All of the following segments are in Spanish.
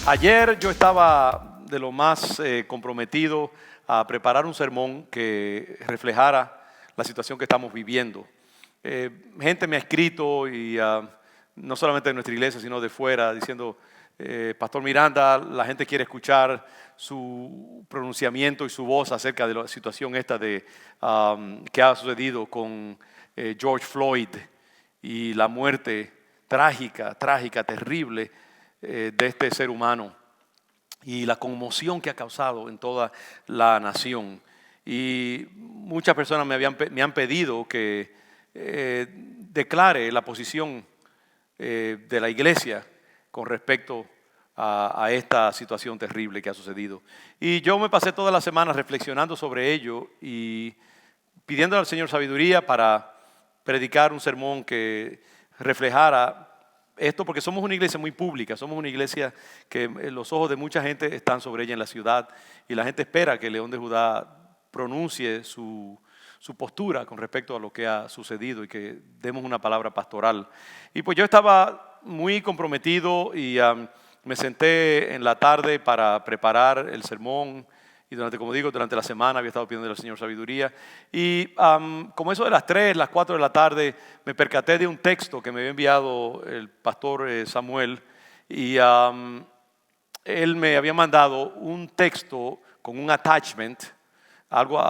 Ayer yo estaba de lo más comprometido a preparar un sermón que reflejara la situación que estamos viviendo. Gente me ha escrito y no solamente de nuestra iglesia, sino de fuera, diciendo, Pastor Miranda, la gente quiere escuchar su pronunciamiento y su voz acerca de la situación esta que ha sucedido con George Floyd y la muerte trágica, terrible de este ser humano y la conmoción que ha causado en toda la nación. Y muchas personas me han pedido que declare la posición de la iglesia con respecto a esta situación terrible que ha sucedido. Y yo me pasé toda la semana reflexionando sobre ello y pidiéndole al Señor sabiduría para predicar un sermón que reflejara esto, porque somos una iglesia muy pública, somos una iglesia que los ojos de mucha gente están sobre ella en la ciudad y la gente espera que el León de Judá pronuncie su postura con respecto a lo que ha sucedido y que demos una palabra pastoral. Y pues yo estaba muy comprometido y me senté en la tarde para preparar el sermón y durante la semana había estado pidiendo al Señor sabiduría. Y como eso de las 3, las 4 de la tarde, me percaté de un texto que me había enviado el pastor Samuel y él me había mandado un texto con un attachment, algo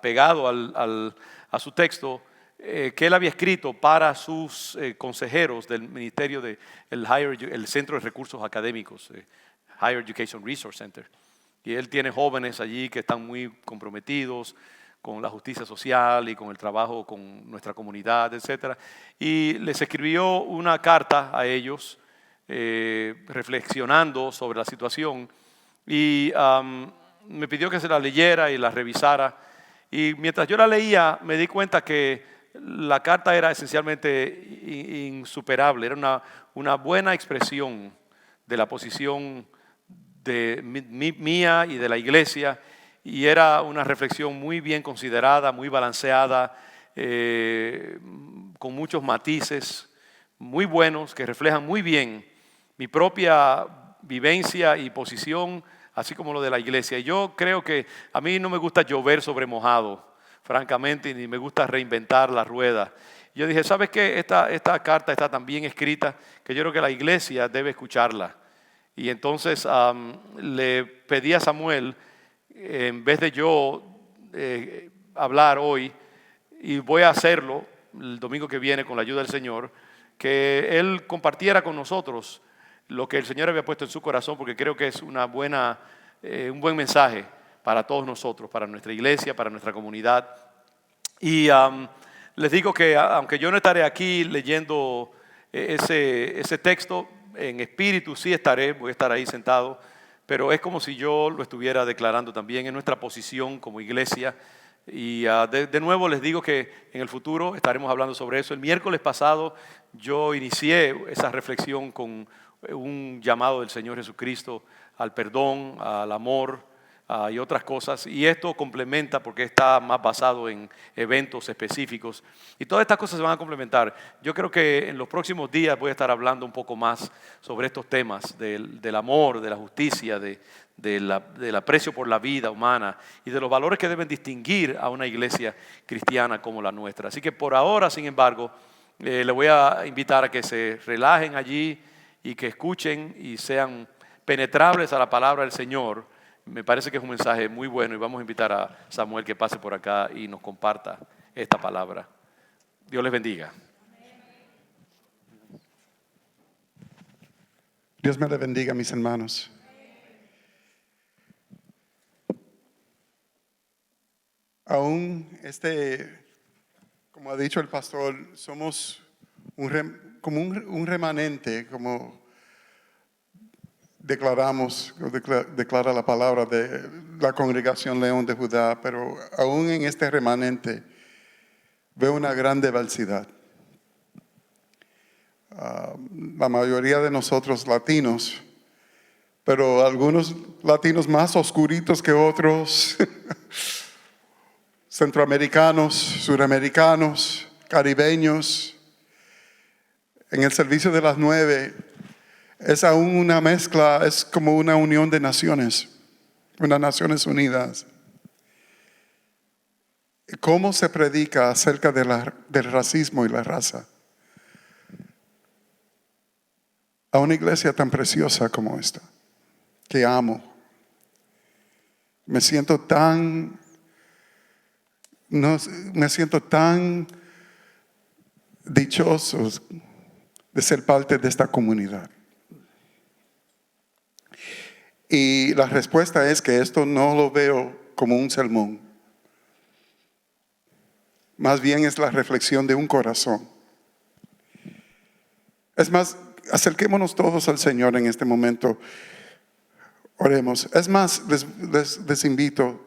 pegado a su texto que él había escrito para sus consejeros del ministerio el Centro de Recursos Académicos, Higher Education Resource Center. Y él tiene jóvenes allí que están muy comprometidos con la justicia social y con el trabajo con nuestra comunidad, etc. Y les escribió una carta a ellos reflexionando sobre la situación y me pidió que se la leyera y la revisara. Y mientras yo la leía me di cuenta que la carta era esencialmente insuperable, era una buena expresión de la posición de mía y de la iglesia, y era una reflexión muy bien considerada, muy balanceada, con muchos matices muy buenos que reflejan muy bien mi propia vivencia y posición, así como lo de la iglesia. Y yo creo que a mí no me gusta llover sobre mojado, francamente, ni me gusta reinventar la rueda. Yo dije, ¿sabes qué? Esta carta está tan bien escrita que yo creo que la iglesia debe escucharla. Y entonces le pedí a Samuel, en vez de yo hablar hoy, y voy a hacerlo el domingo que viene con la ayuda del Señor, que él compartiera con nosotros lo que el Señor había puesto en su corazón, porque creo que es un buen mensaje para todos nosotros, para nuestra iglesia, para nuestra comunidad. Y les digo que aunque yo no estaré aquí leyendo ese texto, en espíritu sí estaré, voy a estar ahí sentado, pero es como si yo lo estuviera declarando también en nuestra posición como iglesia. Y de nuevo les digo que en el futuro estaremos hablando sobre eso. El miércoles pasado yo inicié esa reflexión con un llamado del Señor Jesucristo al perdón, al amor y otras cosas, y esto complementa porque está más basado en eventos específicos y todas estas cosas se van a complementar. Yo creo que en los próximos días voy a estar hablando un poco más sobre estos temas del amor, de la justicia, del aprecio por la vida humana y de los valores que deben distinguir a una iglesia cristiana como la nuestra. Así que por ahora, sin embargo, le voy a invitar a que se relajen allí y que escuchen y sean penetrables a la palabra del Señor. Me parece que es un mensaje muy bueno y vamos a invitar a Samuel que pase por acá y nos comparta esta palabra. Dios les bendiga. Dios me le bendiga, mis hermanos. Aún como ha dicho el pastor, somos como un remanente, como declara la palabra de la congregación León de Judá, pero aún en este remanente veo una gran diversidad. La mayoría de nosotros latinos, pero algunos latinos más oscuritos que otros, centroamericanos, suramericanos, caribeños. En el servicio de las 9 Es aún una mezcla, es como una unión de naciones, unas Naciones Unidas. ¿Cómo se predica acerca del racismo y la raza? A una iglesia tan preciosa como esta, que amo. Me siento tan dichoso de ser parte de esta comunidad. Y la respuesta es que esto no lo veo como un sermón. Más bien es la reflexión de un corazón. Es más, acerquémonos todos al Señor en este momento. Oremos. Es más, les invito,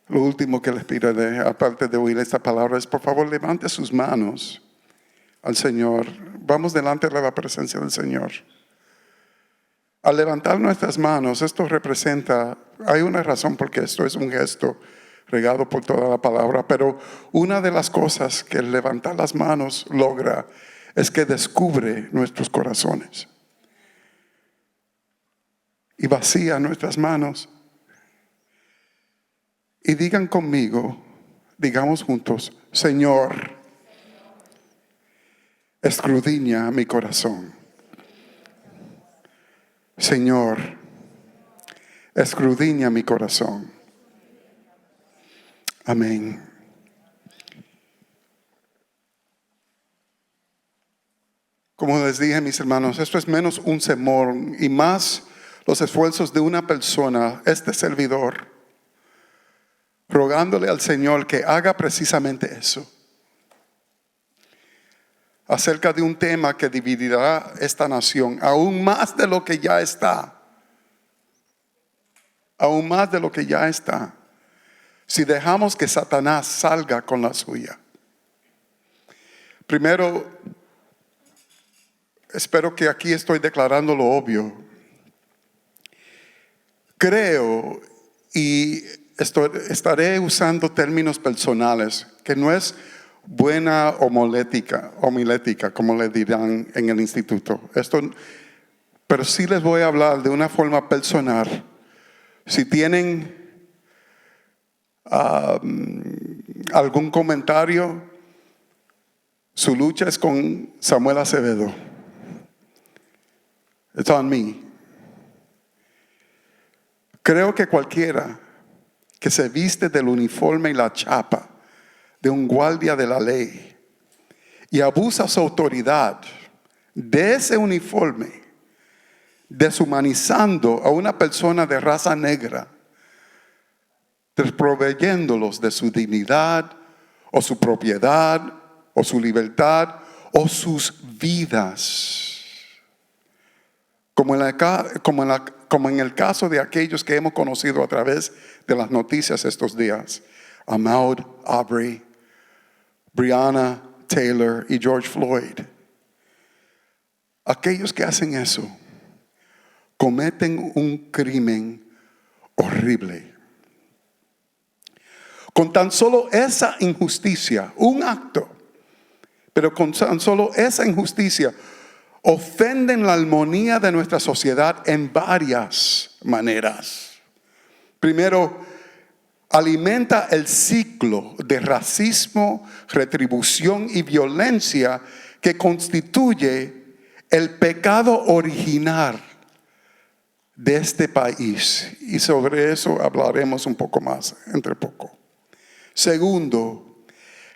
lo último que les pido, aparte de oír esta palabra, es por favor levante sus manos al Señor. Vamos delante de la presencia del Señor. Al levantar nuestras manos, esto representa, hay una razón porque esto es un gesto regado por toda la palabra, pero una de las cosas que el levantar las manos logra es que descubre nuestros corazones y vacía nuestras manos. Y digan conmigo, digamos juntos: Señor, escudriña mi corazón. Señor, escudriña mi corazón. Amén. Como les dije, mis hermanos, esto es menos un sermón y más los esfuerzos de una persona, este servidor, rogándole al Señor que haga precisamente eso. Acerca de un tema que dividirá esta nación, aún más de lo que ya está. Aún más de lo que ya está. Si dejamos que Satanás salga con la suya. Primero, espero que aquí estoy declarando lo obvio. Creo y estaré usando términos personales, que no es buena homilética, como le dirán en el instituto. Pero sí les voy a hablar de una forma personal. Si tienen algún comentario, su lucha es con Samuel Acevedo. It's on me. Creo que cualquiera que se viste del uniforme y la chapa de un guardia de la ley y abusa su autoridad de ese uniforme, deshumanizando a una persona de raza negra, desproveyéndolos de su dignidad o su propiedad o su libertad o sus vidas. Como en el caso de aquellos que hemos conocido a través de las noticias estos días. Ahmaud Arbery, Breonna Taylor y George Floyd. Aquellos que hacen eso cometen un crimen horrible. Con tan solo esa injusticia, un acto, pero con tan solo esa injusticia, ofenden la armonía de nuestra sociedad en varias maneras. Primero, alimenta el ciclo de racismo, retribución y violencia que constituye el pecado original de este país. Y sobre eso hablaremos un poco más, entre poco. Segundo,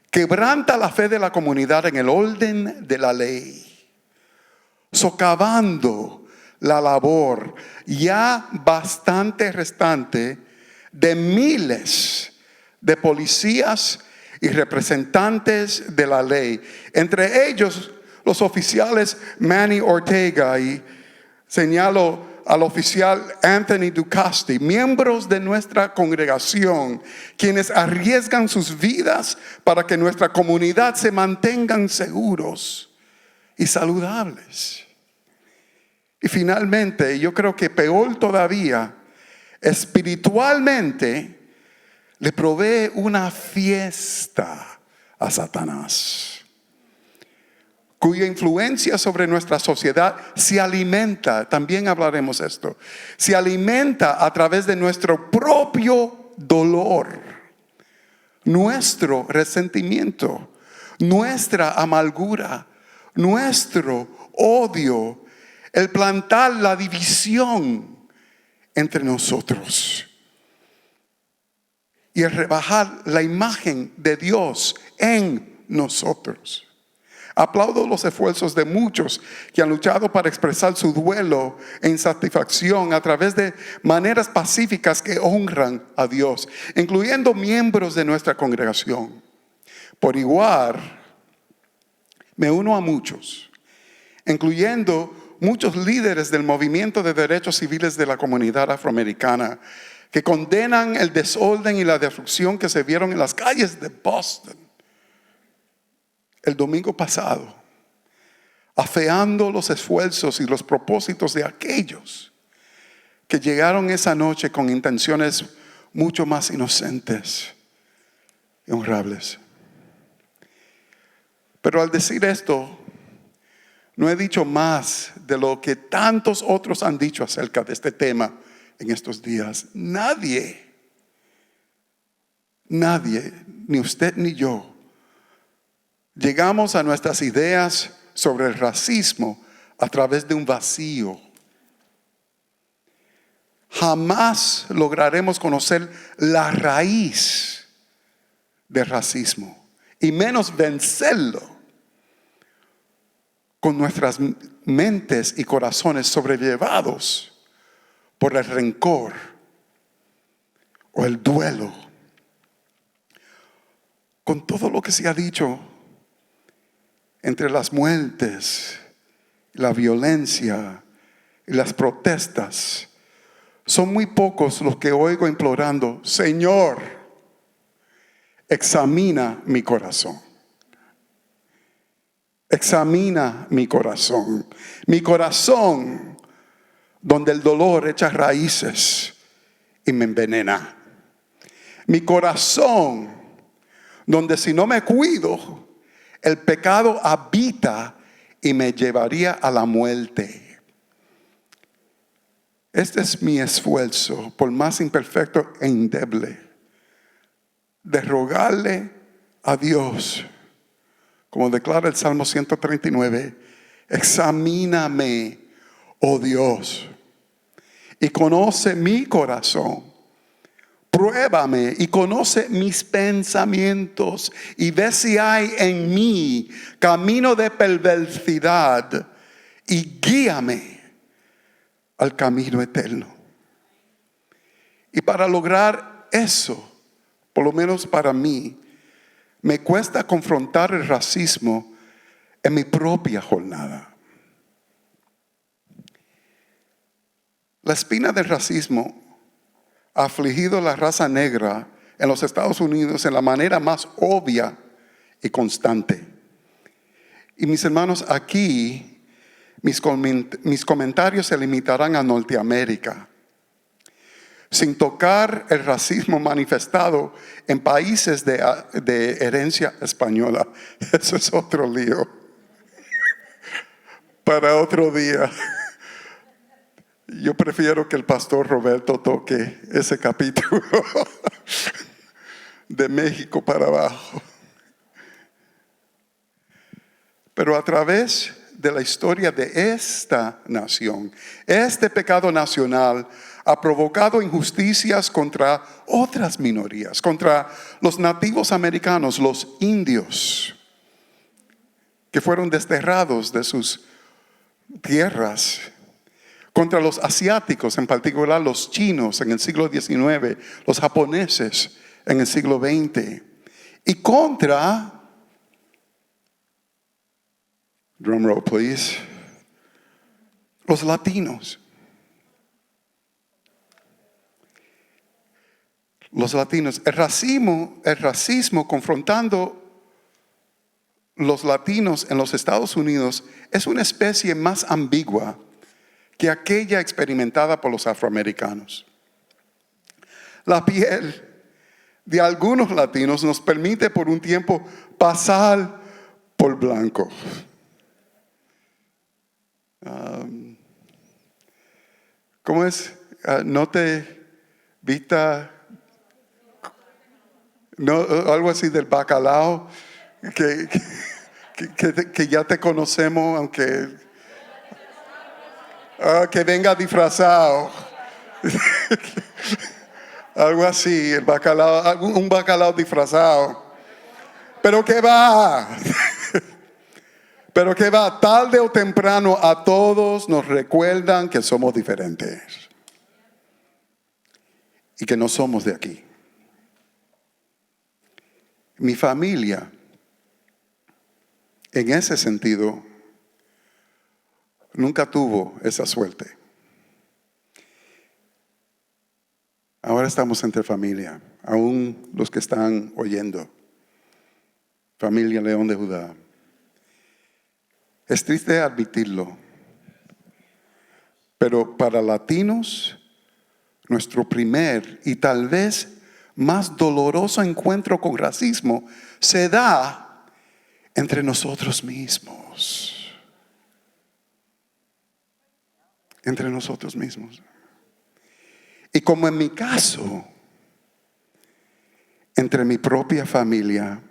quebranta la fe de la comunidad en el orden de la ley, socavando la labor ya bastante restante de miles de policías y representantes de la ley, entre ellos los oficiales Manny Ortega, y señalo al oficial Anthony Ducasti, miembros de nuestra congregación, quienes arriesgan sus vidas para que nuestra comunidad se mantengan seguros y saludables. Y finalmente, yo creo que peor todavía, espiritualmente le provee una fiesta a Satanás. cuya influencia sobre nuestra sociedad se alimenta, también hablaremos de esto, se alimenta a través de nuestro propio dolor, nuestro resentimiento, nuestra amargura, nuestro odio, el plantar la división entre nosotros y el rebajar la imagen de Dios en nosotros. Aplaudo los esfuerzos de muchos que han luchado para expresar su duelo e insatisfacción a través de maneras pacíficas que honran a Dios, incluyendo miembros de nuestra congregación. Por igual, me uno a muchos, incluyendo muchos líderes del movimiento de derechos civiles de la comunidad afroamericana, que condenan el desorden y la destrucción que se vieron en las calles de Boston el domingo pasado, afeando los esfuerzos y los propósitos de aquellos que llegaron esa noche con intenciones mucho más inocentes y honrables. Pero al decir esto, no he dicho más de lo que tantos otros han dicho acerca de este tema en estos días. Nadie, ni usted ni yo, llegamos a nuestras ideas sobre el racismo a través de un vacío. Jamás lograremos conocer la raíz del racismo y menos vencerlo con nuestras mentes y corazones sobrellevados por el rencor o el duelo. Con todo lo que se ha dicho entre las muertes, la violencia y las protestas, son muy pocos los que oigo implorando: Señor, examina mi corazón. Examina mi corazón. Mi corazón donde el dolor echa raíces y me envenena. Mi corazón donde si no me cuido, el pecado habita y me llevaría a la muerte. Este es mi esfuerzo, por más imperfecto e endeble, de rogarle a Dios, como declara el Salmo 139, examíname, oh Dios, y conoce mi corazón. Pruébame y conoce mis pensamientos y ve si hay en mí camino de perversidad y guíame al camino eterno. Y para lograr eso, por lo menos para mí, me cuesta confrontar el racismo en mi propia jornada. La espina del racismo ha afligido a la raza negra en los Estados Unidos en la manera más obvia y constante. Y mis hermanos, aquí mis comentarios se limitarán a Norteamérica, sin tocar el racismo manifestado en países de herencia española. Eso es otro lío para otro día. Yo prefiero que el pastor Roberto toque ese capítulo de México para abajo. Pero a través de la historia de esta nación, este pecado nacional ha provocado injusticias contra otras minorías, contra los nativos americanos, los indios, que fueron desterrados de sus tierras, contra los asiáticos, en particular los chinos en el siglo XIX, los japoneses en el siglo XX, y contra, drum roll please, los latinos. Los latinos, el racismo confrontando los latinos en los Estados Unidos es una especie más ambigua que aquella experimentada por los afroamericanos. La piel de algunos latinos nos permite por un tiempo pasar por blanco. ¿Cómo es? No te vista, no, algo así del bacalao, que ya te conocemos, aunque que venga disfrazado. Algo así, el bacalao, un bacalao disfrazado. Pero que va, pero que va, tarde o temprano a todos nos recuerdan que somos diferentes y que no somos de aquí. Mi familia, en ese sentido, nunca tuvo esa suerte. Ahora estamos entre familia, aún los que están oyendo. Familia León de Judá. Es triste admitirlo, pero para latinos, nuestro primer y tal vez más doloroso encuentro con racismo se da entre nosotros mismos. Entre nosotros mismos. Y como en mi caso, entre mi propia familia,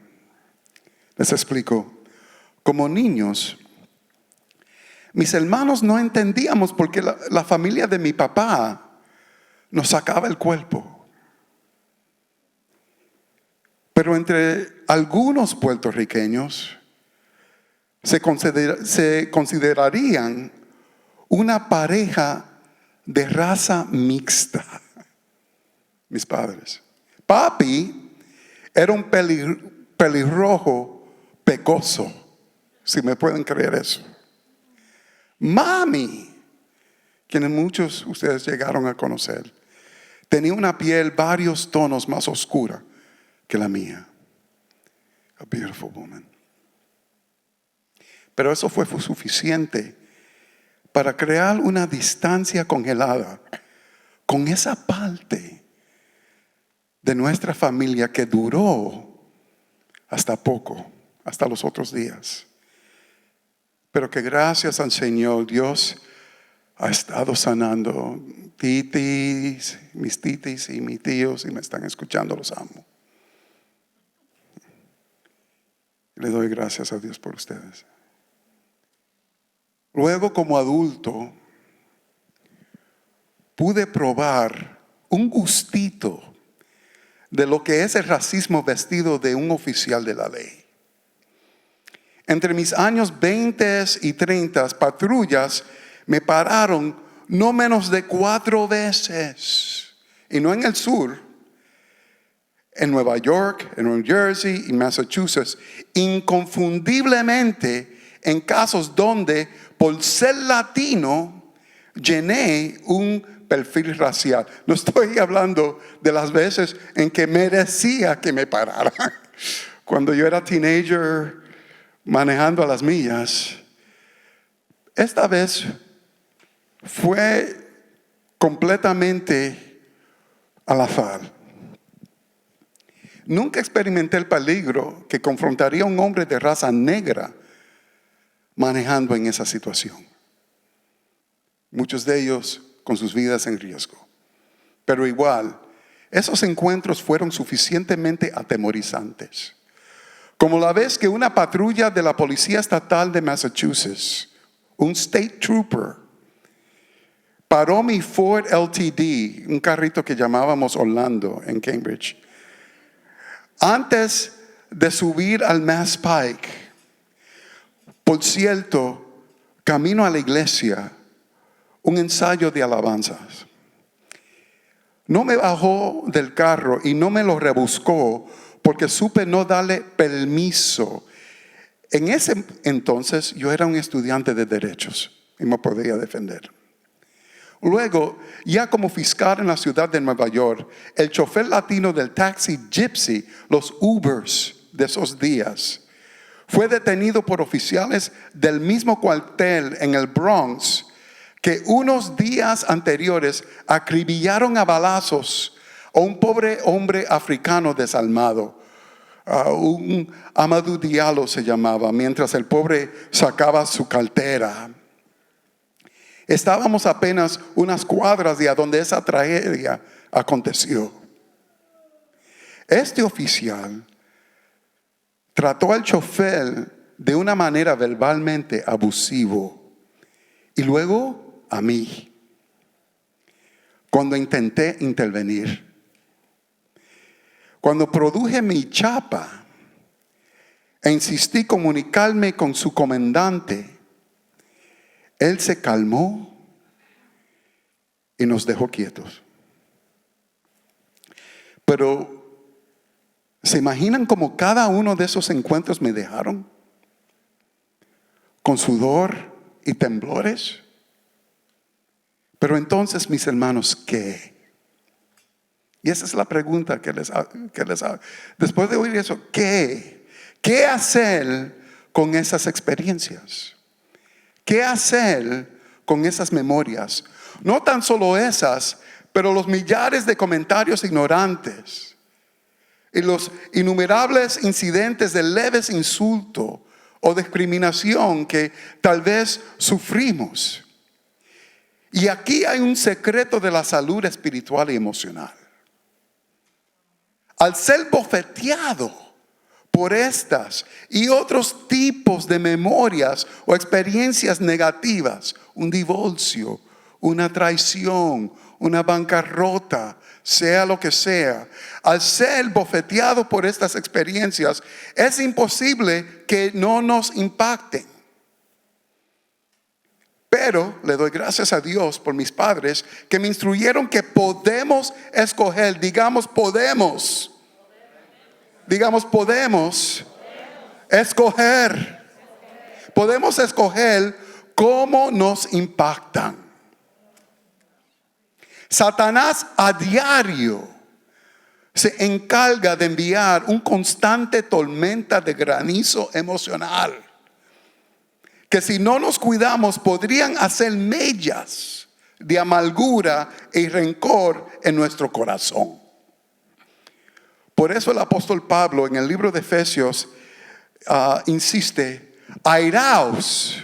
les explico, como niños, mis hermanos no entendíamos por qué la familia de mi papá nos sacaba el cuerpo. Pero entre algunos puertorriqueños se considerarían una pareja de raza mixta. Mis padres. Papi era un pelirrojo pecoso, si me pueden creer eso. Mami, quienes muchos de ustedes llegaron a conocer, tenía una piel varios tonos más oscura que la mía. A beautiful woman. Pero eso fue suficiente para crear una distancia congelada con esa parte de nuestra familia que duró hasta poco, hasta los otros días. Pero que gracias al Señor, Dios ha estado sanando titis, mis titis y mis tíos, si me están escuchando, los amo. Le doy gracias a Dios por ustedes. Luego, como adulto, pude probar un gustito de lo que es el racismo vestido de un oficial de la ley. Entre mis años 20 y 30, patrullas me pararon no menos de 4 veces. Y no en el sur, en Nueva York, en New Jersey y Massachusetts. Inconfundiblemente en casos donde, por ser latino, llené un perfil racial. No estoy hablando de las veces en que merecía que me pararan. Cuando yo era teenager, manejando a las millas, esta vez fue completamente al azar. Nunca experimenté el peligro que confrontaría a un hombre de raza negra manejando en esa situación. Muchos de ellos con sus vidas en riesgo. Pero igual, esos encuentros fueron suficientemente atemorizantes. Como la vez que una patrulla de la Policía Estatal de Massachusetts, un State Trooper, paró mi Ford LTD, un carrito que llamábamos Orlando en Cambridge, antes de subir al Mass Pike. Por cierto, camino a la iglesia, un ensayo de alabanzas. No me bajó del carro y no me lo rebuscó porque supe no darle permiso. En ese entonces yo era un estudiante de derechos y me podía defender. Luego, ya como fiscal en la ciudad de Nueva York, el chofer latino del taxi Gypsy, los Ubers de esos días, fue detenido por oficiales del mismo cuartel en el Bronx que unos días anteriores acribillaron a balazos a un pobre hombre africano desalmado. Un Amadou Diallo se llamaba, mientras el pobre sacaba su cartera. Estábamos apenas unas cuadras de a donde esa tragedia aconteció. Este oficial trató al chofer de una manera verbalmente abusivo y luego a mí cuando intenté intervenir. Cuando produje mi chapa e insistí comunicarme con su comandante, él se calmó y nos dejó quietos. Pero ¿se imaginan cómo cada uno de esos encuentros me dejaron? Con sudor y temblores. Pero entonces, mis hermanos, ¿qué? Y esa es la pregunta que les hago. Después de oír eso, ¿qué? ¿Qué hacer con esas experiencias? ¿Qué hacer con esas memorias? No tan solo esas, pero los millares de comentarios ignorantes y los innumerables incidentes de leves insultos o discriminación que tal vez sufrimos. Y aquí hay un secreto de la salud espiritual y emocional. Al ser bofeteado por estas y otros tipos de memorias o experiencias negativas, un divorcio, una traición, una bancarrota, sea lo que sea, al ser bofeteado por estas experiencias, es imposible que no nos impacten. Pero le doy gracias a Dios por mis padres que me instruyeron que podemos escoger. Digamos podemos escoger. Podemos escoger cómo nos impactan. Satanás a diario se encarga de enviar un constante tormenta de granizo emocional que si no nos cuidamos podrían hacer mellas de amargura y rencor en nuestro corazón. Por eso el apóstol Pablo en el libro de Efesios insiste, airaos,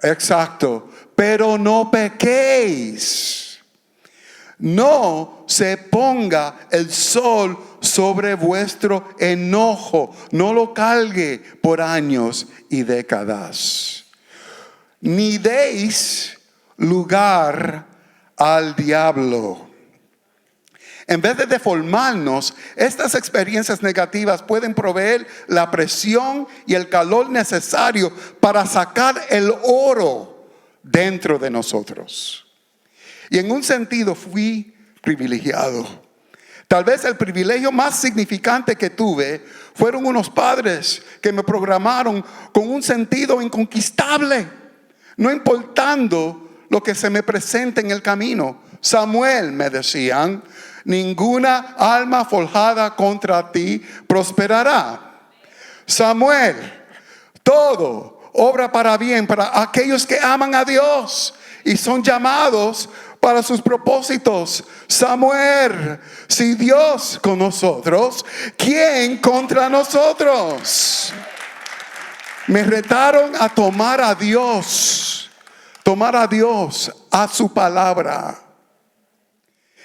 exacto, pero no pequéis, no se ponga el sol sobre vuestro enojo, no lo cargue por años y décadas, ni deis lugar al diablo. En vez de deformarnos, estas experiencias negativas pueden proveer la presión y el calor necesario para sacar el oro dentro de nosotros. Y en un sentido fui privilegiado. Tal vez el privilegio más significante que tuve fueron unos padres que me programaron con un sentido inconquistable, no importando lo que se me presente en el camino. Samuel, me decían, ninguna alma forjada contra ti prosperará. Samuel, todo obra para bien para aquellos que aman a Dios y son llamados para sus propósitos. Samuel, si Dios con nosotros, ¿quién contra nosotros? Me retaron a tomar a Dios, a su palabra.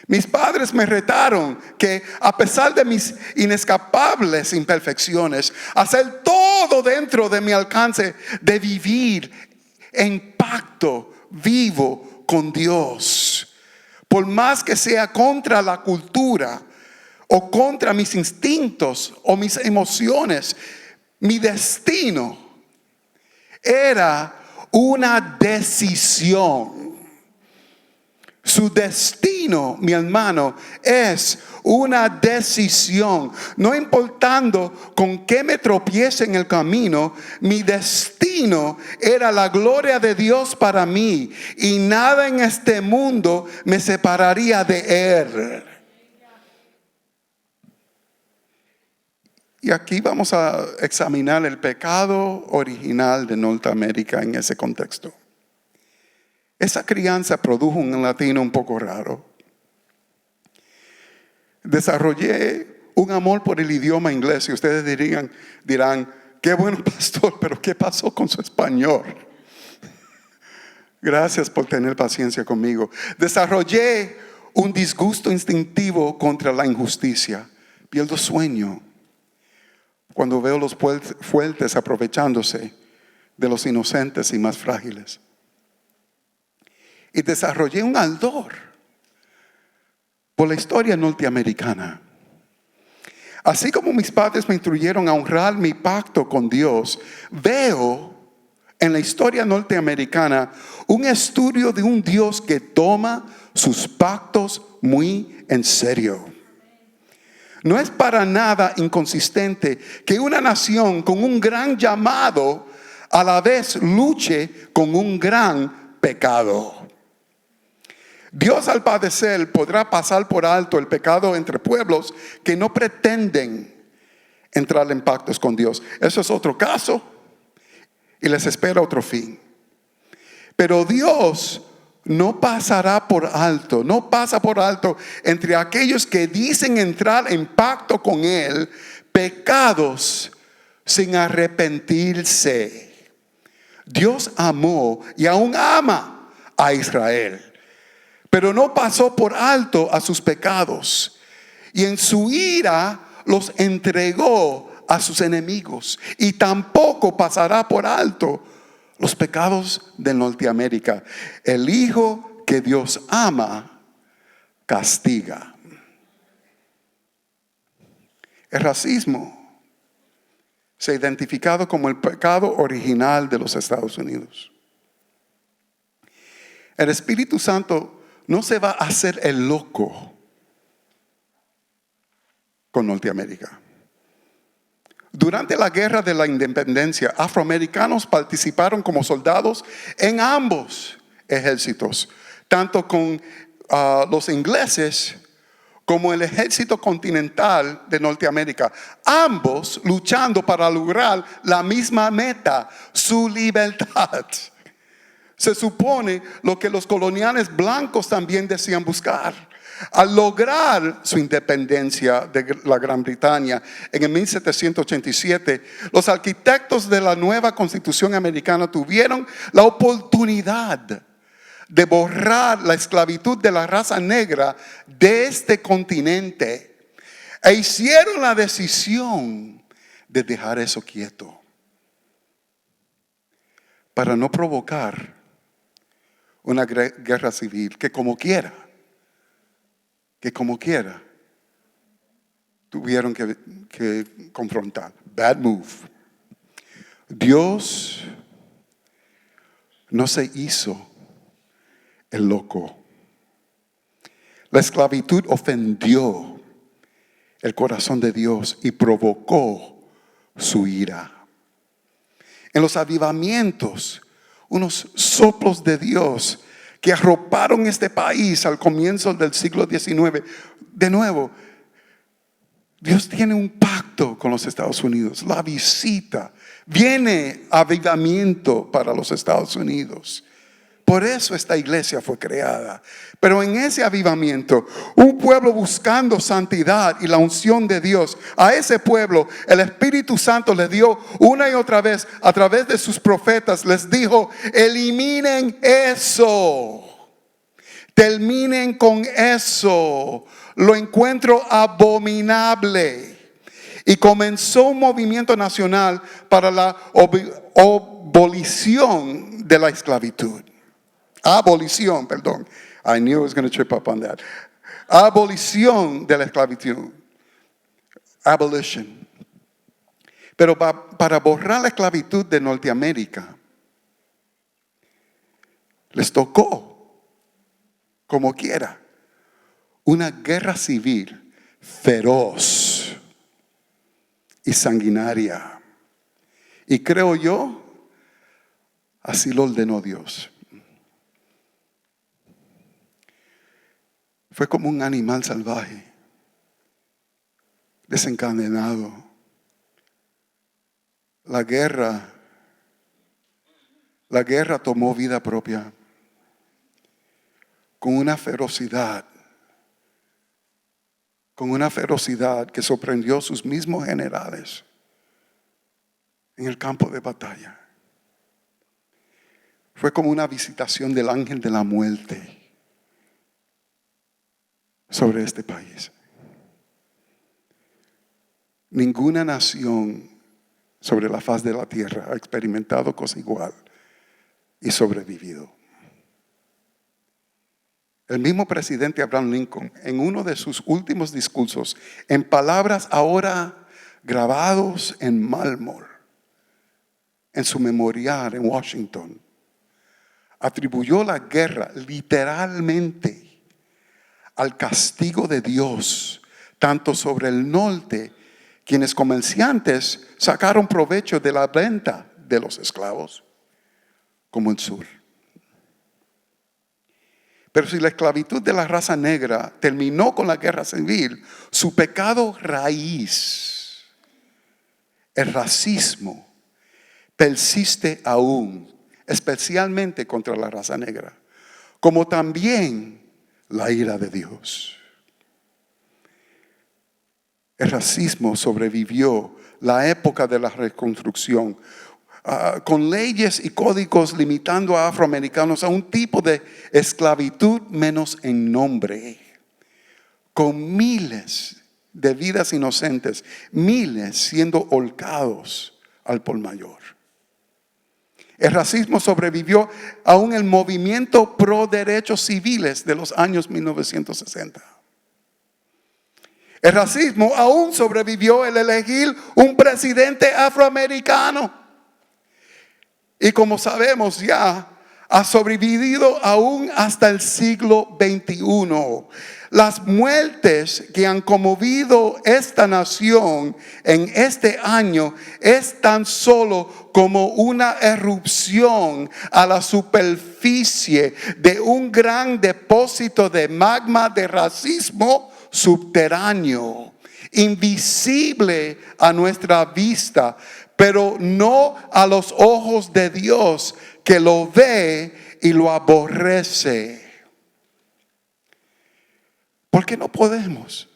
Mis padres me retaron que a pesar de mis inescapables imperfecciones, hacer todo dentro de mi alcance de vivir en pacto vivo con Dios. Por más que sea contra la cultura o contra mis instintos o mis emociones, mi destino era una decisión. Su destino, mi hermano, es una decisión. No importando con qué me tropiece en el camino, mi destino era la gloria de Dios para mí. Y nada en este mundo me separaría de Él. Y aquí vamos a examinar el pecado original de Norteamérica en ese contexto. Esa crianza produjo un latino un poco raro. Desarrollé un amor por el idioma inglés y ustedes dirán, qué bueno pastor, pero ¿qué pasó con su español? Gracias por tener paciencia conmigo. Desarrollé un disgusto instintivo contra la injusticia. Pierdo sueño cuando veo los fuertes aprovechándose de los inocentes y más frágiles. Y desarrollé un ardor por la historia norteamericana. Así como mis padres me instruyeron a honrar mi pacto con Dios, veo en la historia norteamericana un estudio de un Dios que toma sus pactos muy en serio. No es para nada inconsistente que una nación con un gran llamado a la vez luche con un gran pecado. Dios, al padecer, podrá pasar por alto el pecado entre pueblos que no pretenden entrar en pactos con Dios. Eso es otro caso y les espera otro fin. Pero Dios no pasa por alto entre aquellos que dicen entrar en pacto con Él pecados sin arrepentirse. Dios amó y aún ama a Israel, pero no pasó por alto a sus pecados, y en su ira los entregó a sus enemigos, y tampoco pasará por alto los pecados de Norteamérica. El hijo que Dios ama castiga. El racismo se ha identificado como el pecado original de los Estados Unidos. El Espíritu Santo no se va a hacer el loco con Norteamérica. Durante la guerra de la independencia, afroamericanos participaron como soldados en ambos ejércitos, tanto con los ingleses como el ejército continental de Norteamérica, ambos luchando para lograr la misma meta, su libertad. Se supone lo que los coloniales blancos también decían buscar. Al lograr su independencia de la Gran Bretaña en el 1787, los arquitectos de la nueva Constitución americana tuvieron la oportunidad de borrar la esclavitud de la raza negra de este continente, e hicieron la decisión de dejar eso quieto para no provocar una guerra civil que como quiera tuvieron que confrontar. Bad move. Dios no se hizo el loco. La esclavitud ofendió el corazón de Dios y provocó su ira. En los avivamientos, unos soplos de Dios que arroparon este país al comienzo del siglo XIX. De nuevo, Dios tiene un pacto con los Estados Unidos. La visita, viene avivamiento para los Estados Unidos. Por eso esta iglesia fue creada. Pero en ese avivamiento, un pueblo buscando santidad y la unción de Dios, a ese pueblo el Espíritu Santo les dio una y otra vez, a través de sus profetas, les dijo: eliminen eso, terminen con eso, lo encuentro abominable. Y comenzó un movimiento nacional para la abolición de la esclavitud. Abolición, perdón. I knew I was going to trip up on that. Abolición de la esclavitud. Abolition. Pero para borrar la esclavitud de Norteamérica, les tocó, como quiera, una guerra civil feroz y sanguinaria. Y creo yo, así lo ordenó Dios. Fue como un animal salvaje, desencadenado. La guerra tomó vida propia, con una ferocidad que sorprendió a sus mismos generales en el campo de batalla. fue como una visitación del ángel de la muerte sobre este país. Ninguna nación sobre la faz de la tierra ha experimentado cosa igual y sobrevivido. El mismo presidente Abraham Lincoln, en uno de sus últimos discursos, en palabras ahora grabados en mármol, en su memorial en Washington, atribuyó la guerra literalmente al castigo de Dios, tanto sobre el norte, quienes comerciantes sacaron provecho de la venta de los esclavos, como el sur. Pero si la esclavitud de la raza negra terminó con la guerra civil, su pecado raíz, el racismo, persiste aún, especialmente contra la raza negra, como también la ira de Dios. El racismo sobrevivió la época de la reconstrucción, con leyes y códigos limitando a afroamericanos a un tipo de esclavitud menos en nombre, con miles de vidas inocentes, miles siendo holcados al por mayor. El racismo sobrevivió aún el movimiento pro derechos civiles de los años 1960. El racismo aún sobrevivió el elegir un presidente afroamericano. Y como sabemos ya, ha sobrevivido aún hasta el siglo XXI. Las muertes que han conmovido esta nación en este año es tan solo como una erupción a la superficie de un gran depósito de magma de racismo subterráneo, invisible a nuestra vista, pero no a los ojos de Dios, que lo ve y lo aborrece. ¿Por qué no podemos?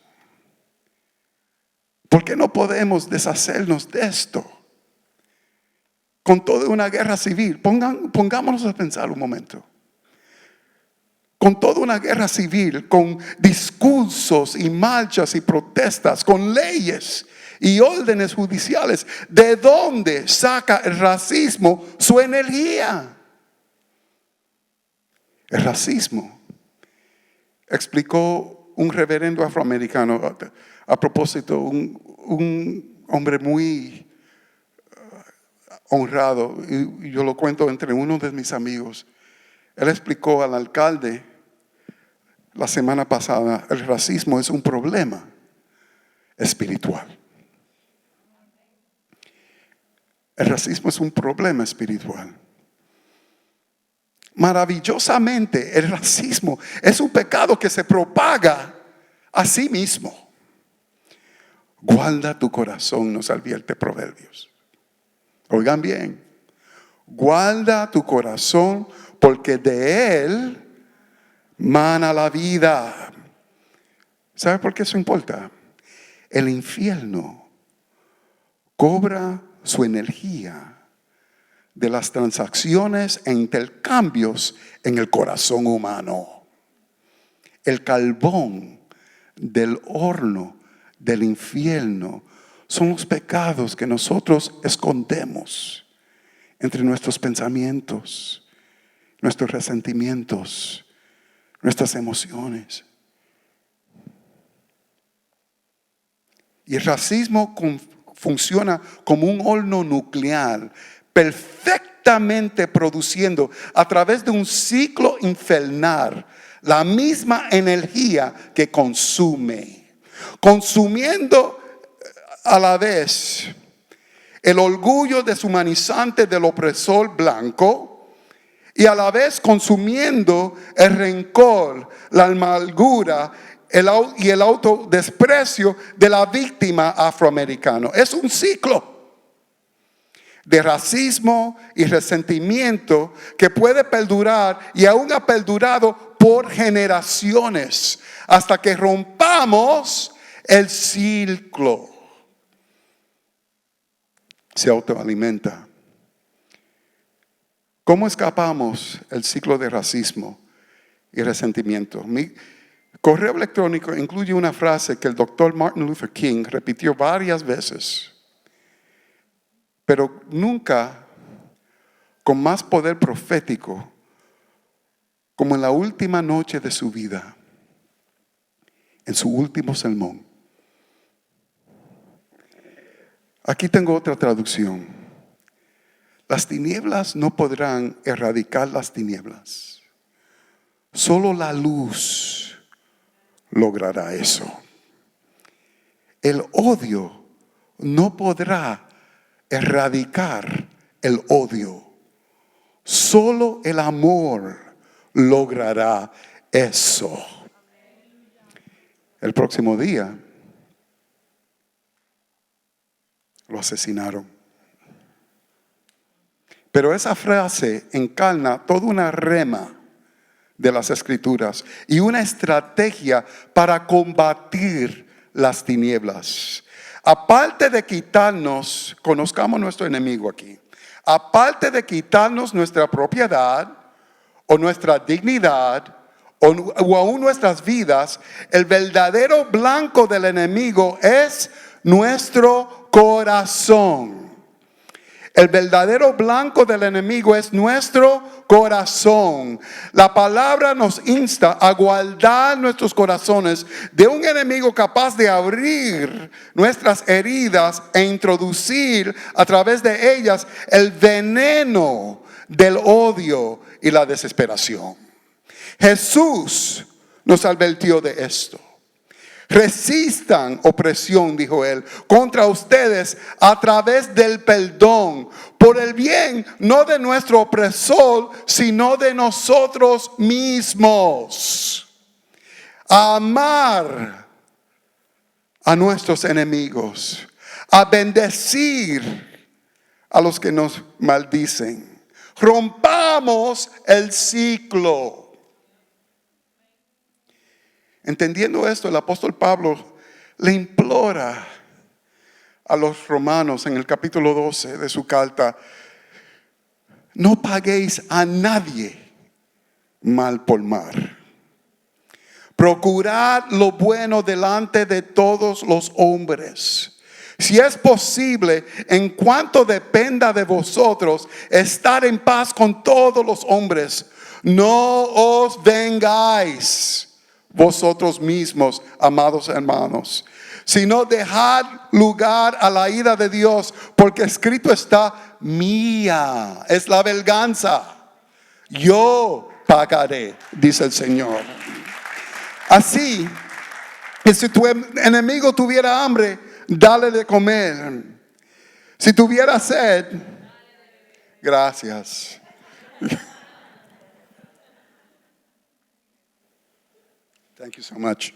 ¿Por qué no podemos deshacernos de esto? Con toda una guerra civil, pongámonos a pensar un momento. Con toda una guerra civil, con discursos y marchas y protestas, con leyes y órdenes judiciales, ¿de dónde saca el racismo su energía? El racismo, explicó un reverendo afroamericano, a propósito, un hombre muy honrado, y yo lo cuento entre uno de mis amigos. Él explicó al alcalde la semana pasada: el racismo es un problema espiritual. El racismo es un problema espiritual. Maravillosamente, el racismo es un pecado que se propaga a sí mismo. Guarda tu corazón, nos advierte Proverbios. Oigan bien, guarda tu corazón, porque de él mana la vida. ¿Sabe por qué eso importa? El infierno cobra su energía de las transacciones e intercambios en el corazón humano. El carbón del horno del infierno son los pecados que nosotros escondemos entre nuestros pensamientos, nuestros resentimientos, nuestras emociones. Y el racismo funciona como un horno nuclear, perfectamente produciendo a través de un ciclo infernal la misma energía que consume, consumiendo a la vez el orgullo deshumanizante del opresor blanco y a la vez consumiendo el rencor, la amargura y el autodesprecio de la víctima afroamericana. Es un ciclo de racismo y resentimiento que puede perdurar y aún ha perdurado por generaciones hasta que rompamos el ciclo. Se autoalimenta. ¿Cómo escapamos el ciclo de racismo y resentimiento? Mi correo electrónico incluye una frase que el doctor Martin Luther King repitió varias veces, pero nunca con más poder profético como en la última noche de su vida, en su último sermón. Aquí tengo otra traducción. Las tinieblas no podrán erradicar las tinieblas. Solo la luz logrará eso. El odio no podrá erradicar el odio. Solo el amor logrará eso. El próximo día lo asesinaron. Pero esa frase encarna toda una rema de las Escrituras y una estrategia para combatir las tinieblas. Aparte de quitarnos, conozcamos nuestro enemigo aquí. Aparte de quitarnos nuestra propiedad o nuestra dignidad o aún nuestras vidas, el verdadero blanco del enemigo es nuestro corazón. El verdadero blanco del enemigo es nuestro corazón. La palabra nos insta a guardar nuestros corazones de un enemigo capaz de abrir nuestras heridas e introducir a través de ellas el veneno del odio y la desesperación. Jesús nos advirtió de esto. Resistan opresión, dijo él, contra ustedes a través del perdón, por el bien no de nuestro opresor, sino de nosotros mismos. A amar a nuestros enemigos, a bendecir a los que nos maldicen. Rompamos el ciclo. Entendiendo esto, el apóstol Pablo le implora a los romanos en el capítulo 12 de su carta: no paguéis a nadie mal por mal. Procurad lo bueno delante de todos los hombres. Si es posible, en cuanto dependa de vosotros, estar en paz con todos los hombres. No os vengáis vosotros mismos, amados hermanos, sino dejad lugar a la ira de Dios, porque escrito está: mía es la venganza, yo pagaré, dice el Señor. Así que si tu enemigo tuviera hambre, dale de comer. Si tuviera sed, gracias. Thank you so much.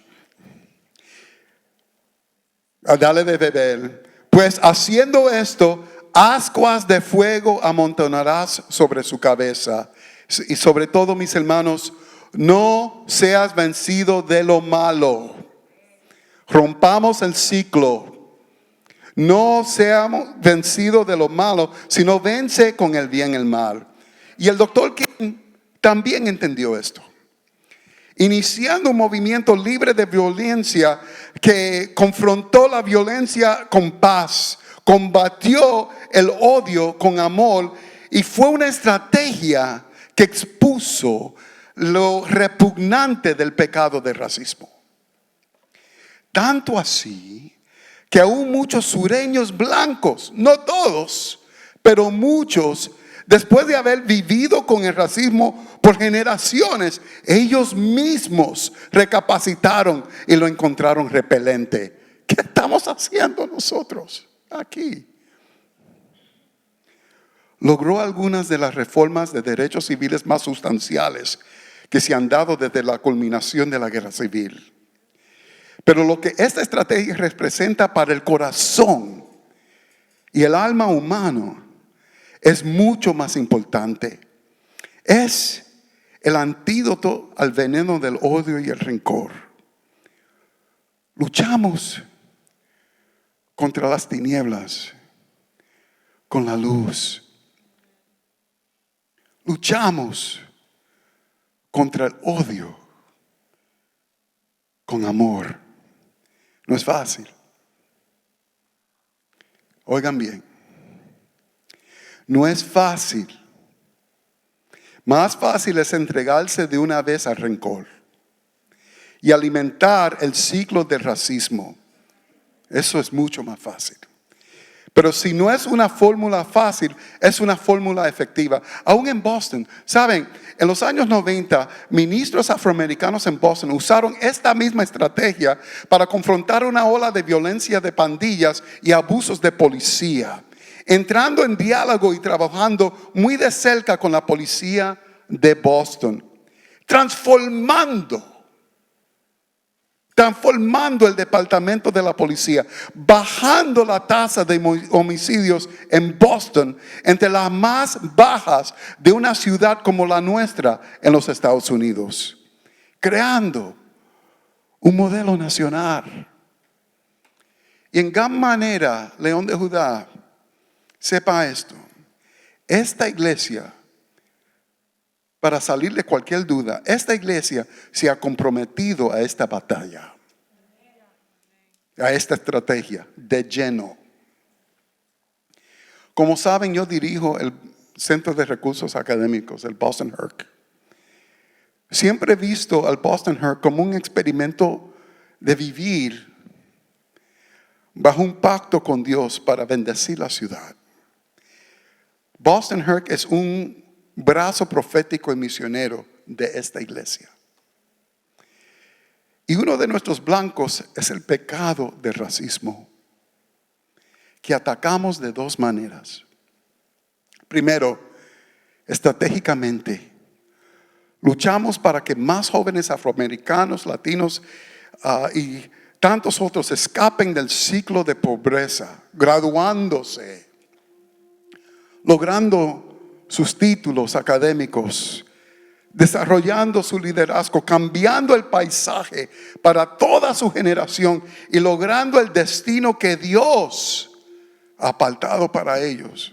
Dale de beber. Pues haciendo esto, ascuas de fuego amontonarás sobre su cabeza. Y sobre todo, mis hermanos, no seas vencido de lo malo. Rompamos el ciclo. No seamos vencidos de lo malo, sino vence con el bien el mal. Y el doctor King también entendió esto, iniciando un movimiento libre de violencia que confrontó la violencia con paz, combatió el odio con amor, y fue una estrategia que expuso lo repugnante del pecado del racismo. Tanto así que aún muchos sureños blancos, no todos, pero muchos, después de haber vivido con el racismo por generaciones, ellos mismos recapacitaron y lo encontraron repelente. ¿Qué estamos haciendo nosotros aquí? Logró algunas de las reformas de derechos civiles más sustanciales que se han dado desde la culminación de la guerra civil. Pero lo que esta estrategia representa para el corazón y el alma humano es mucho más importante. Es el antídoto al veneno del odio y el rencor. Luchamos contra las tinieblas con la luz. luchamos contra el odio con amor. No es fácil. Oigan bien, no es fácil. Más fácil es entregarse de una vez al rencor y alimentar el ciclo del racismo. Eso es mucho más fácil. Pero si no es una fórmula fácil, es una fórmula efectiva. Aún en Boston, ¿saben? En los años 90, ministros afroamericanos en Boston usaron esta misma estrategia para confrontar una ola de violencia de pandillas y abusos de policía, entrando en diálogo y trabajando muy de cerca con la policía de Boston, transformando el departamento de la policía, bajando la tasa de homicidios en Boston entre las más bajas de una ciudad como la nuestra en los Estados Unidos, creando un modelo nacional. Y en gran manera, León de Judá, sepa esto: esta iglesia, para salir de cualquier duda, esta iglesia se ha comprometido a esta batalla, a esta estrategia de lleno. Como saben, yo dirijo el Centro de Recursos Académicos, el Boston HERC. Siempre he visto al Boston HERC como un experimento de vivir bajo un pacto con Dios para bendecir la ciudad. Boston HERC es un brazo profético y misionero de esta iglesia. Y uno de nuestros blancos es el pecado del racismo, que atacamos de dos maneras. Primero, estratégicamente, luchamos para que más jóvenes afroamericanos, latinos y tantos otros escapen del ciclo de pobreza, graduándose, logrando sus títulos académicos, desarrollando su liderazgo, cambiando el paisaje para toda su generación y logrando el destino que Dios ha apartado para ellos.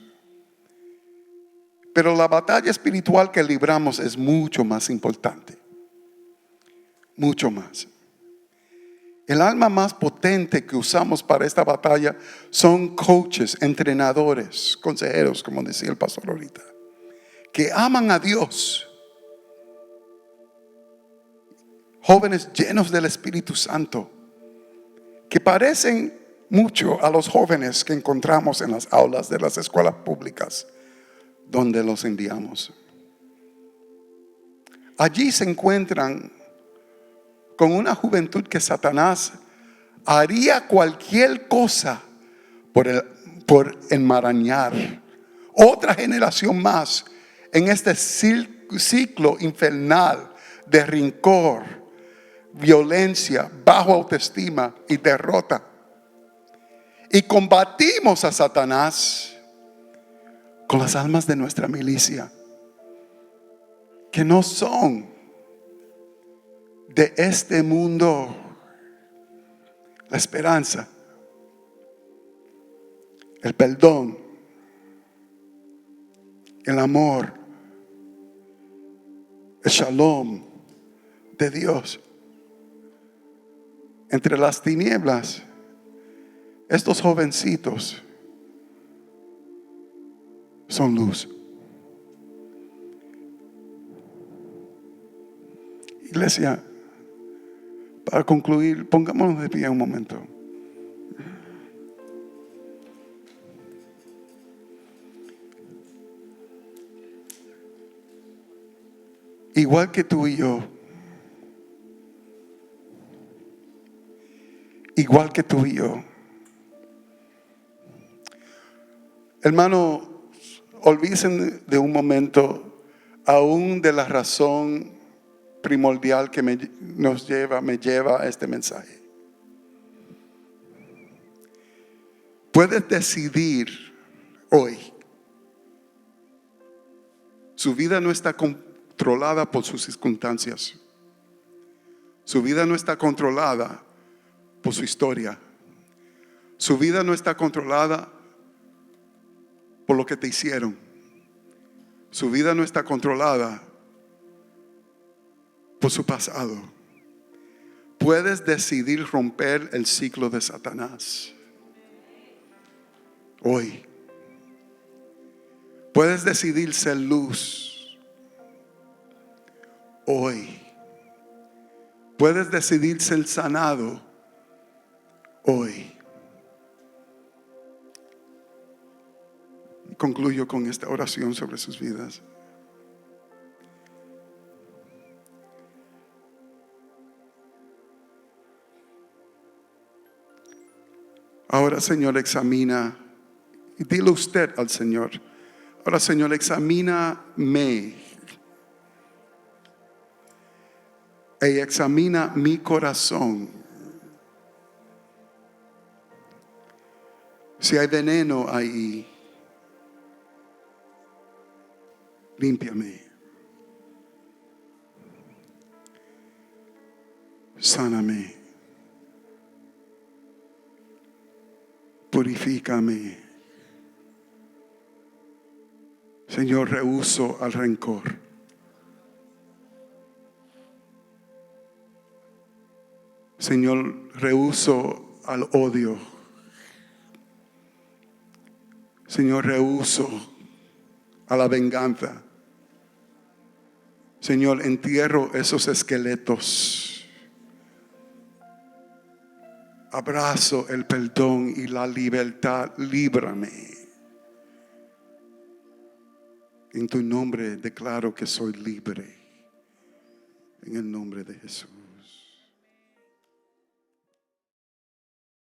Pero la batalla espiritual que libramos es mucho más importante, mucho más. El alma más potente que usamos para esta batalla son coaches, entrenadores, consejeros, como decía el pastor ahorita, que aman a Dios, jóvenes llenos del Espíritu Santo, que parecen mucho a los jóvenes que encontramos en las aulas de las escuelas públicas donde los enviamos. Allí se encuentran con una juventud que Satanás haría cualquier cosa por enmarañar otra generación más en este ciclo infernal de rencor, violencia, baja autoestima y derrota. Y combatimos a Satanás con las almas de nuestra milicia, que no son de este mundo. La esperanza, el perdón, el amor, el shalom de Dios. Entre las tinieblas, estos jovencitos son luz. Iglesia, para concluir, pongámonos de pie un momento. Igual que tú y yo, igual que tú y yo, hermano, olvídense de un momento aún de la razón primordial que me lleva a este mensaje. Puedes decidir hoy. Su vida no está controlada por sus circunstancias. Su vida no está controlada por su historia. Su vida no está controlada por lo que te hicieron. Su vida no está controlada por su pasado. Puedes decidir romper el ciclo de Satanás hoy. Puedes decidir ser luz hoy. Puedes decidir ser sanado hoy. Concluyo con esta oración sobre sus vidas. Ahora, Señor, examina, y dile usted al Señor. Ahora, Señor, examíname y examina mi corazón. Si hay veneno ahí, límpiame. Sáname. Purifícame. Señor, rehúso al rencor. Señor, rehúso al odio. Señor, rehúso a la venganza. Señor, entierro esos esqueletos. Abrazo el perdón y la libertad. Líbrame. En tu nombre declaro que soy libre. En el nombre de Jesús.